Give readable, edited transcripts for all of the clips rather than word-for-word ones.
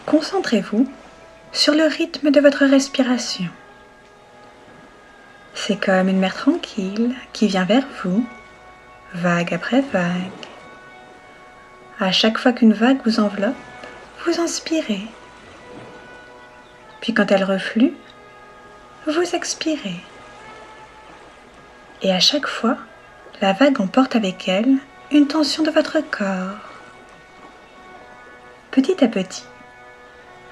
Concentrez-vous sur le rythme de votre respiration. C'est comme une mer tranquille qui vient vers vous, vague après vague. À chaque fois qu'une vague vous enveloppe, vous inspirez. Puis quand elle reflue, vous expirez. Et à chaque fois, la vague emporte avec elle une tension de votre corps. Petit à petit,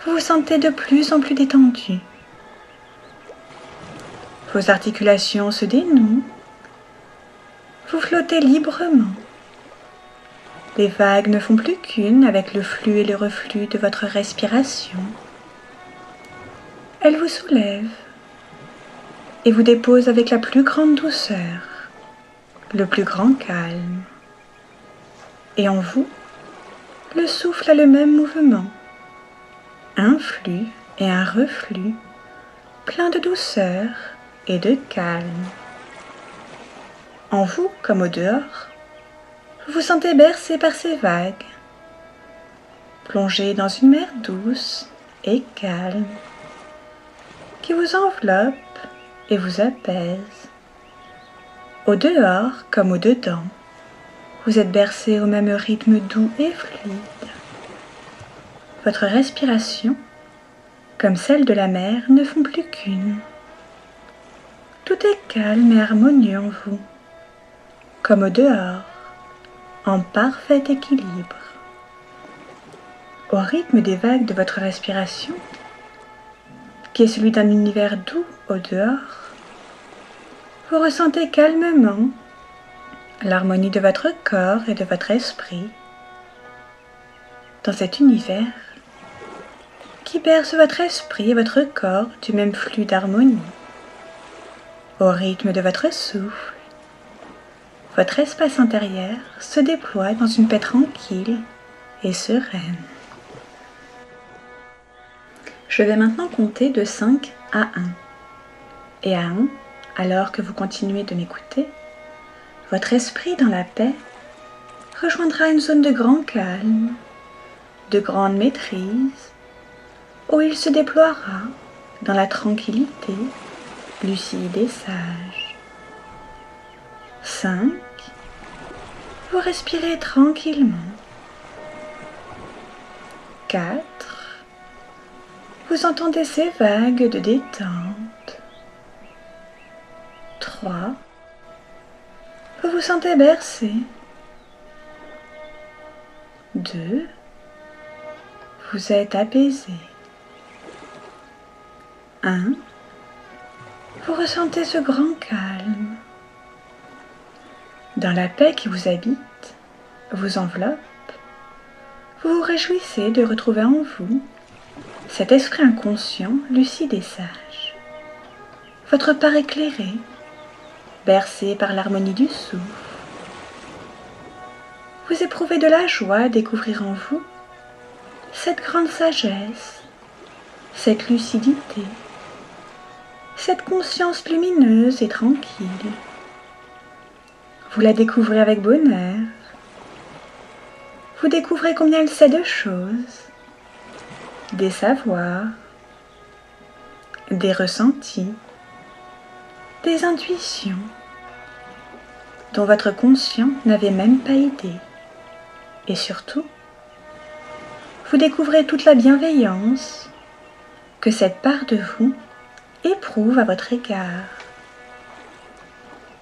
vous vous sentez de plus en plus détendu. Vos articulations se dénouent. Vous flottez librement. Les vagues ne font plus qu'une avec le flux et le reflux de votre respiration. Elles vous soulèvent et vous déposent avec la plus grande douceur, le plus grand calme. Et en vous, le souffle a le même mouvement, un flux et un reflux, plein de douceur et de calme. En vous, comme au dehors, vous vous sentez bercé par ces vagues, plongé dans une mer douce et calme, qui vous enveloppe et vous apaise. Au dehors comme au dedans, vous êtes bercé au même rythme doux et fluide. Votre respiration, comme celle de la mer, ne font plus qu'une. Tout est calme et harmonieux en vous, comme au dehors, en parfait équilibre. Au rythme des vagues de votre respiration, qui est celui d'un univers doux au dehors, vous ressentez calmement l'harmonie de votre corps et de votre esprit dans cet univers qui berce votre esprit et votre corps du même flux d'harmonie. Au rythme de votre souffle, votre espace intérieur se déploie dans une paix tranquille et sereine. Je vais maintenant compter de 5 à 1. Et à 1, alors que vous continuez de m'écouter, votre esprit dans la paix rejoindra une zone de grand calme, de grande maîtrise, où il se déploiera dans la tranquillité, lucide et sage. 5. Vous respirez tranquillement. 4. Vous entendez ces vagues de détente. 3. Vous vous sentez bercé. 2. Vous êtes apaisé. 1. Vous ressentez ce grand calme. Dans la paix qui vous habite, vous enveloppe, vous vous réjouissez de retrouver en vous cet esprit inconscient, lucide et sage. Votre part éclairé, bercé par l'harmonie du souffle. Vous éprouvez de la joie à découvrir en vous cette grande sagesse, cette lucidité, cette conscience lumineuse et tranquille. Vous la découvrez avec bonheur. Vous découvrez combien elle sait de choses, des savoirs, des ressentis, des intuitions dont votre conscient n'avait même pas idée. Et surtout, vous découvrez toute la bienveillance que cette part de vous éprouve à votre égard,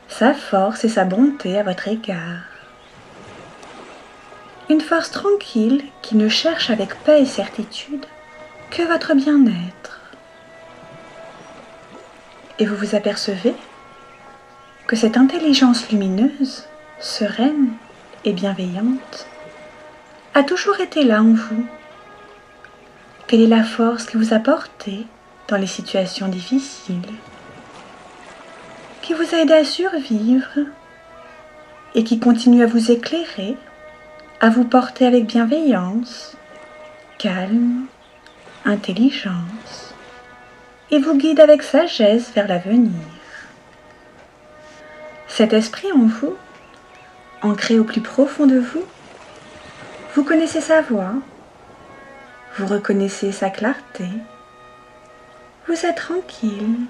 sa force et sa bonté à votre égard. Une force tranquille qui ne cherche avec paix et certitude que votre bien-être. Et vous vous apercevez que cette intelligence lumineuse, sereine et bienveillante a toujours été là en vous. Quelle est la force qui vous a porté dans les situations difficiles, qui vous a aidé à survivre et qui continue à vous éclairer, à vous porter avec bienveillance, calme, intelligence, et vous guide avec sagesse vers l'avenir. Cet esprit en vous, ancré au plus profond de vous, vous connaissez sa voix, Vous reconnaissez sa clarté. Vous êtes tranquille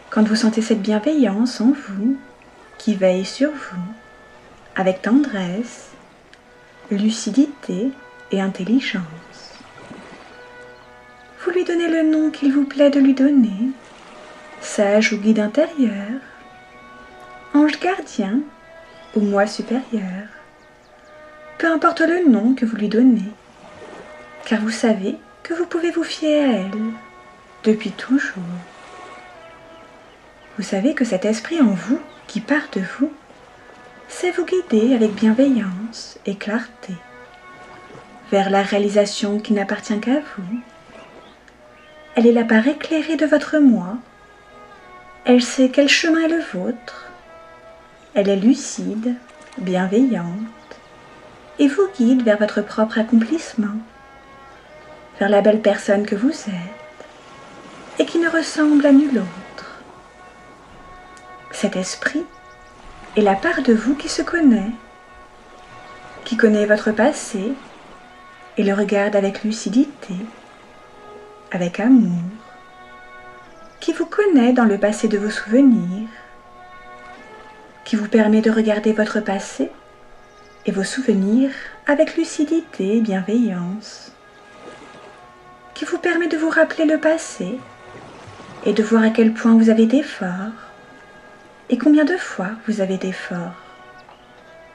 quand vous sentez cette bienveillance en vous qui veille sur vous avec tendresse, lucidité et intelligence. Vous lui donnez le nom qu'il vous plaît de lui donner, sage ou guide intérieur, ange gardien ou moi supérieur. Peu importe le nom que vous lui donnez, car vous savez que vous pouvez vous fier à elle depuis toujours. Vous savez que cet esprit en vous, qui part de vous, sait vous guider avec bienveillance et clarté vers la réalisation qui n'appartient qu'à vous. Elle est la part éclairée de votre moi. Elle sait quel chemin est le vôtre. Elle est lucide, bienveillante, et vous guide vers votre propre accomplissement, vers la belle personne que vous êtes, et qui ne ressemble à nul autre. Cet esprit est la part de vous qui se connaît, qui connaît votre passé et le regarde avec lucidité, avec amour, qui vous connaît dans le passé de vos souvenirs, qui vous permet de regarder votre passé et vos souvenirs avec lucidité et bienveillance, qui vous permet de vous rappeler le passé et de voir à quel point vous avez d'efforts et combien de fois vous avez d'efforts.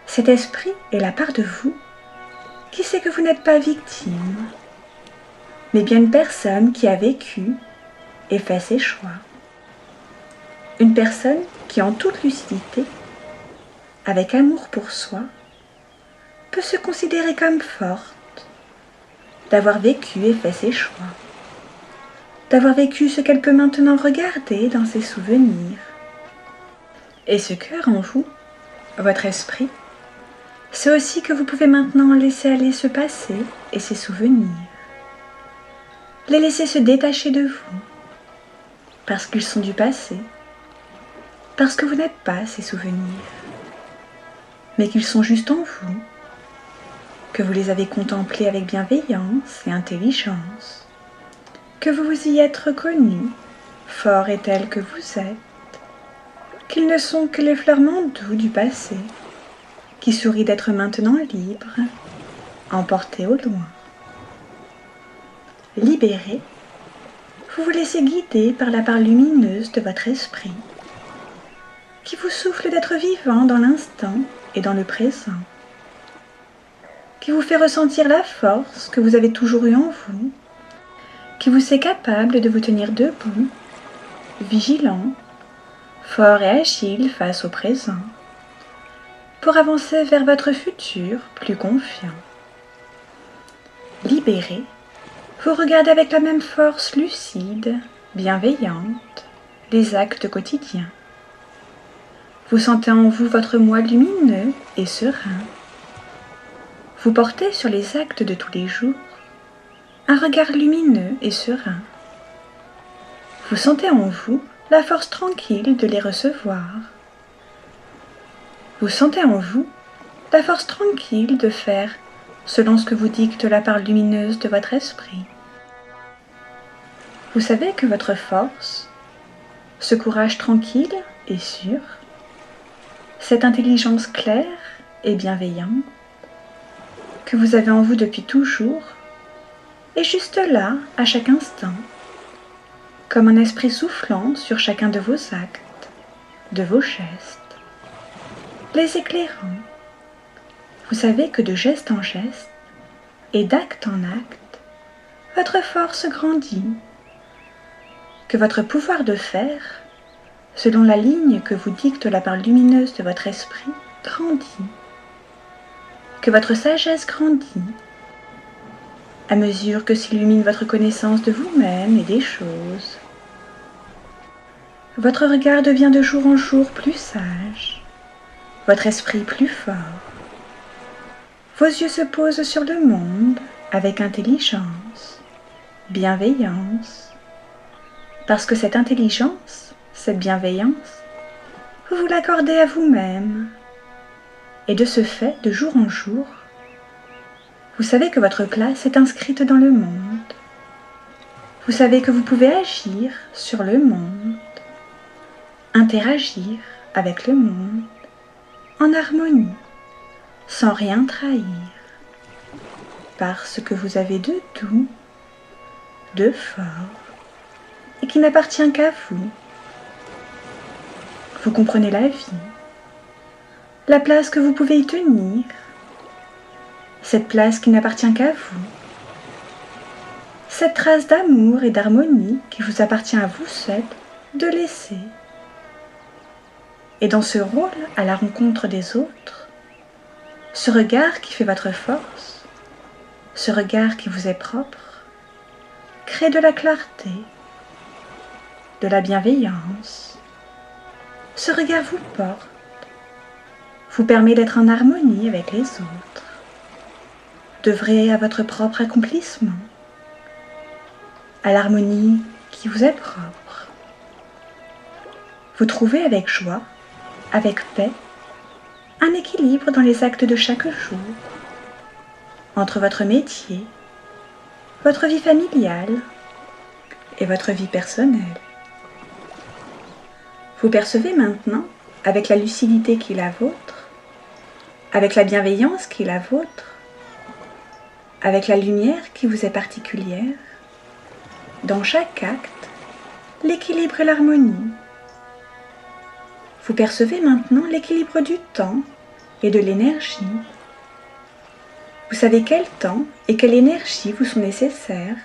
Cet esprit est la part de vous qui sait que vous n'êtes pas victime, mais bien une personne qui a vécu et fait ses choix. Une personne qui, en toute lucidité, avec amour pour soi, peut se considérer comme forte, d'avoir vécu et fait ses choix, d'avoir vécu ce qu'elle peut maintenant regarder dans ses souvenirs. Et ce cœur en vous, votre esprit, c'est aussi que vous pouvez maintenant laisser aller ce passé et ses souvenirs. Les laisser se détacher de vous, parce qu'ils sont du passé, parce que vous n'êtes pas ces souvenirs, mais qu'ils sont juste en vous, que vous les avez contemplés avec bienveillance et intelligence, que vous vous y êtes reconnu, fort et tel que vous êtes, qu'ils ne sont que l'effleurement doux du passé, qui sourit d'être maintenant libre, emporté au loin. Libéré, vous vous laissez guider par la part lumineuse de votre esprit, qui vous souffle d'être vivant dans l'instant et dans le présent, qui vous fait ressentir la force que vous avez toujours eue en vous, qui vous sait capable de vous tenir debout, vigilant, fort et agile face au présent, pour avancer vers votre futur plus confiant. Libéré, vous regardez avec la même force lucide, bienveillante, les actes quotidiens. Vous sentez en vous votre moi lumineux et serein. Vous portez sur les actes de tous les jours un regard lumineux et serein. Vous sentez en vous la force tranquille de les recevoir. Vous sentez en vous la force tranquille de faire selon ce que vous dicte la part lumineuse de votre esprit. Vous savez que votre force, ce courage tranquille et sûr, cette intelligence claire et bienveillante que vous avez en vous depuis toujours est juste là à chaque instant, comme un esprit soufflant sur chacun de vos actes, de vos gestes, les éclairant. Vous savez que de geste en geste et d'acte en acte, votre force grandit, que votre pouvoir de faire, selon la ligne que vous dicte la part lumineuse de votre esprit, grandit, que votre sagesse grandit, à mesure que s'illumine votre connaissance de vous-même et des choses. Votre regard devient de jour en jour plus sage, votre esprit plus fort. Vos yeux se posent sur le monde avec intelligence, bienveillance, parce que cette intelligence, cette bienveillance, vous vous l'accordez à vous-même, et de ce fait, de jour en jour, Vous savez que votre place est inscrite dans le monde. Vous savez que vous pouvez agir sur le monde, interagir avec le monde, en harmonie, sans rien trahir, parce que vous avez de doux, de fort, et qui n'appartient qu'à vous. Vous comprenez la vie, la place que vous pouvez y tenir, cette place qui n'appartient qu'à vous, cette trace d'amour et d'harmonie qui vous appartient à vous seul de laisser. Et dans ce rôle à la rencontre des autres, ce regard qui fait votre force, ce regard qui vous est propre, crée de la clarté, de la bienveillance. Ce regard vous porte, vous permet d'être en harmonie avec les autres, d'œuvrer à votre propre accomplissement, à l'harmonie qui vous est propre. Vous trouvez avec joie, avec paix, un équilibre dans les actes de chaque jour, entre votre métier, votre vie familiale et votre vie personnelle. Vous percevez maintenant, avec la lucidité qui est la vôtre, avec la bienveillance qui est la vôtre, avec la lumière qui vous est particulière, dans chaque acte, l'équilibre et l'harmonie. Vous percevez maintenant l'équilibre du temps et de l'énergie. Vous savez quel temps et quelle énergie vous sont nécessaires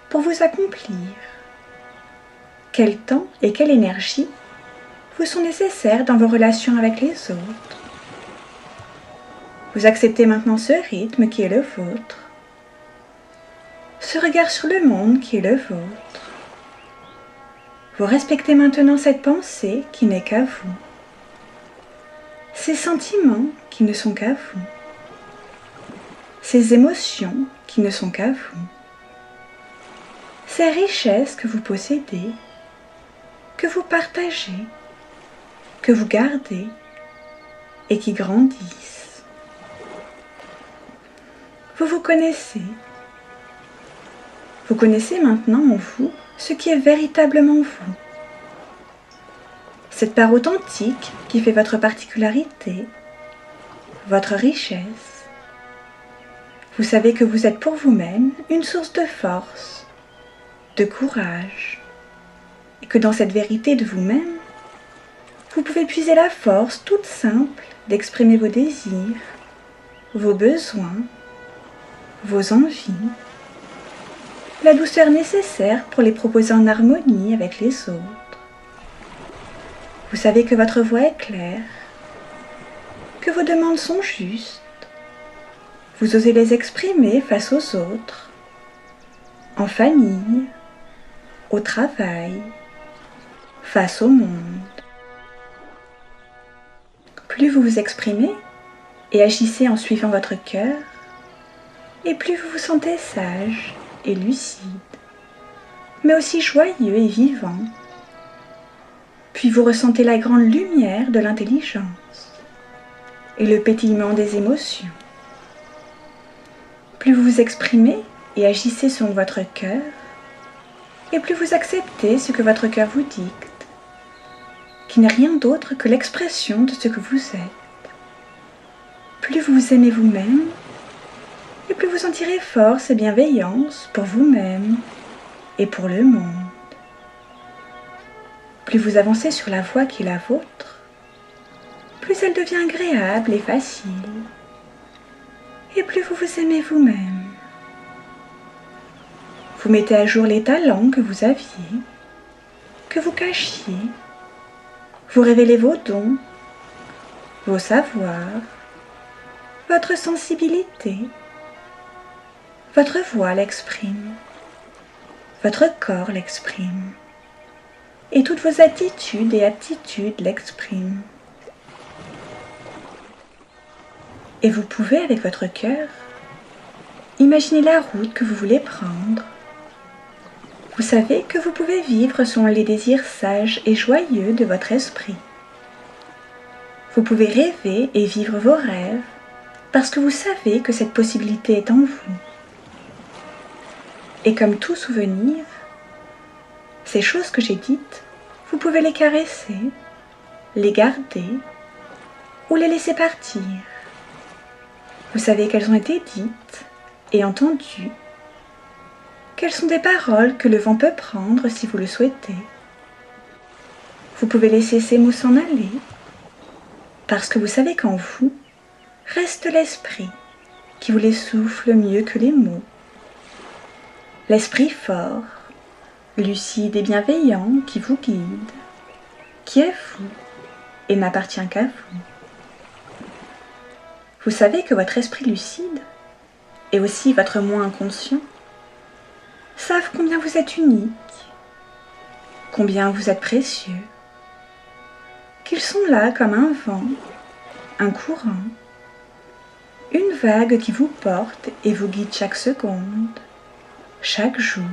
pour vous accomplir. Quel temps et quelle énergie vous sont nécessaires dans vos relations avec les autres. Vous acceptez maintenant ce rythme qui est le vôtre, ce regard sur le monde qui est le vôtre. Vous respectez maintenant cette pensée qui n'est qu'à vous, ces sentiments qui ne sont qu'à vous, ces émotions qui ne sont qu'à vous, ces richesses que vous possédez, que vous partagez, que vous gardez et qui grandissent. Vous vous connaissez. Vous connaissez maintenant en vous ce qui est véritablement vous. Cette part authentique qui fait votre particularité, votre richesse. Vous savez que vous êtes pour vous-même une source de force, de courage, et que dans cette vérité de vous-même, vous pouvez puiser la force toute simple d'exprimer vos désirs, vos besoins, vos envies, la douceur nécessaire pour les proposer en harmonie avec les autres. Vous savez que votre voix est claire, que vos demandes sont justes. Vous osez les exprimer face aux autres, en famille, au travail, face au monde. Plus vous vous exprimez et agissez en suivant votre cœur, et plus vous vous sentez sage et lucide, mais aussi joyeux et vivant. Puis vous ressentez la grande lumière de l'intelligence et le pétillement des émotions. Plus vous vous exprimez et agissez selon votre cœur, et plus vous acceptez ce que votre cœur vous dicte, qui n'est rien d'autre que l'expression de ce que vous êtes. Plus vous vous aimez vous-même, et plus vous en tirez force et bienveillance pour vous-même et pour le monde. Plus vous avancez sur la voie qui est la vôtre, plus elle devient agréable et facile, et plus vous vous aimez vous-même. Vous mettez à jour les talents que vous aviez, que vous cachiez, vous révélez vos dons, vos savoirs, votre sensibilité. Votre voix l'exprime, votre corps l'exprime, et toutes vos attitudes et aptitudes l'expriment. Et vous pouvez, avec votre cœur, imaginer la route que vous voulez prendre. Vous savez que vous pouvez vivre selon les désirs sages et joyeux de votre esprit. Vous pouvez rêver et vivre vos rêves parce que vous savez que cette possibilité est en vous. Et comme tout souvenir, ces choses que j'ai dites, vous pouvez les caresser, les garder ou les laisser partir. Vous savez qu'elles ont été dites et entendues, qu'elles sont des paroles que le vent peut prendre si vous le souhaitez. Vous pouvez laisser ces mots s'en aller, parce que vous savez qu'en vous reste l'esprit qui vous les souffle mieux que les mots. L'esprit fort, lucide et bienveillant qui vous guide, qui est vous et n'appartient qu'à vous. Vous savez que votre esprit lucide, et aussi votre moi inconscient, savent combien vous êtes unique, combien vous êtes précieux, qu'ils sont là comme un vent, un courant, une vague qui vous porte et vous guide chaque seconde, chaque jour,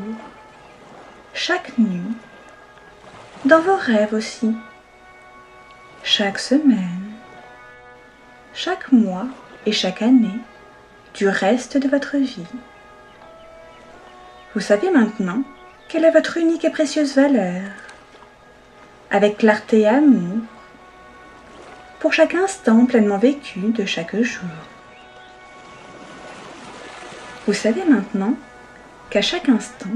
chaque nuit, dans vos rêves aussi, chaque semaine, chaque mois et chaque année du reste de votre vie. Vous savez maintenant quelle est votre unique et précieuse valeur, avec clarté et amour, pour chaque instant pleinement vécu de chaque jour. Vous savez maintenant qu'à chaque instant,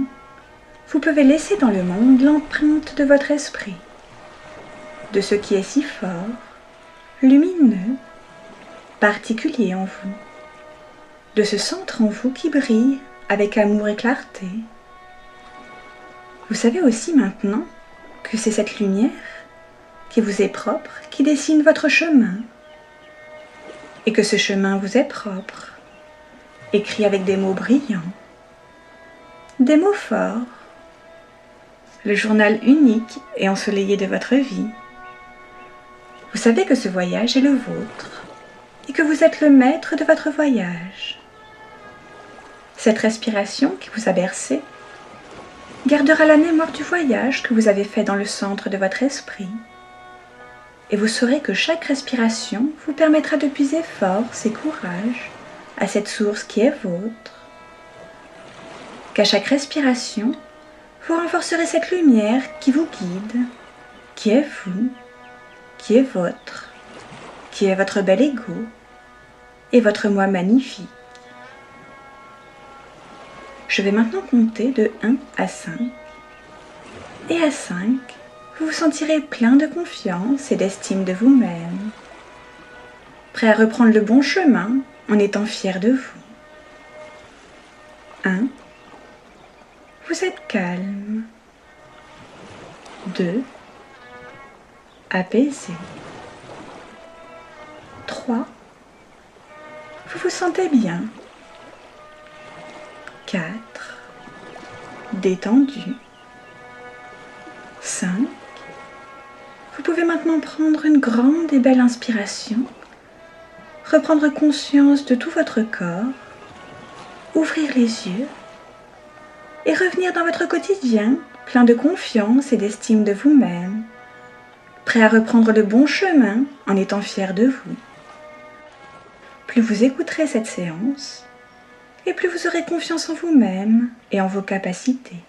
vous pouvez laisser dans le monde l'empreinte de votre esprit, de ce qui est si fort, lumineux, particulier en vous, de ce centre en vous qui brille avec amour et clarté. Vous savez aussi maintenant que c'est cette lumière qui vous est propre qui dessine votre chemin, et que ce chemin vous est propre, écrit avec des mots brillants, des mots forts, le journal unique et ensoleillé de votre vie. Vous savez que ce voyage est le vôtre, et que vous êtes le maître de votre voyage. Cette respiration qui vous a bercé gardera la mémoire du voyage que vous avez fait dans le centre de votre esprit. Et vous saurez que chaque respiration vous permettra de puiser force et courage à cette source qui est vôtre. Qu'à chaque respiration, vous renforcerez cette lumière qui vous guide, qui est vous, qui est votre bel ego et votre moi magnifique. Je vais maintenant compter de 1 à 5. Et à 5, vous vous sentirez plein de confiance et d'estime de vous-même, prêt à reprendre le bon chemin en étant fier de vous. 1. Vous êtes calme. 2. Apaisé. 3. Vous vous sentez bien. 4. Détendu. 5. Vous pouvez maintenant prendre une grande et belle inspiration, reprendre conscience de tout votre corps, ouvrir les yeux et revenir dans votre quotidien plein de confiance et d'estime de vous-même, prêt à reprendre le bon chemin en étant fier de vous. Plus vous écouterez cette séance, et plus vous aurez confiance en vous-même et en vos capacités.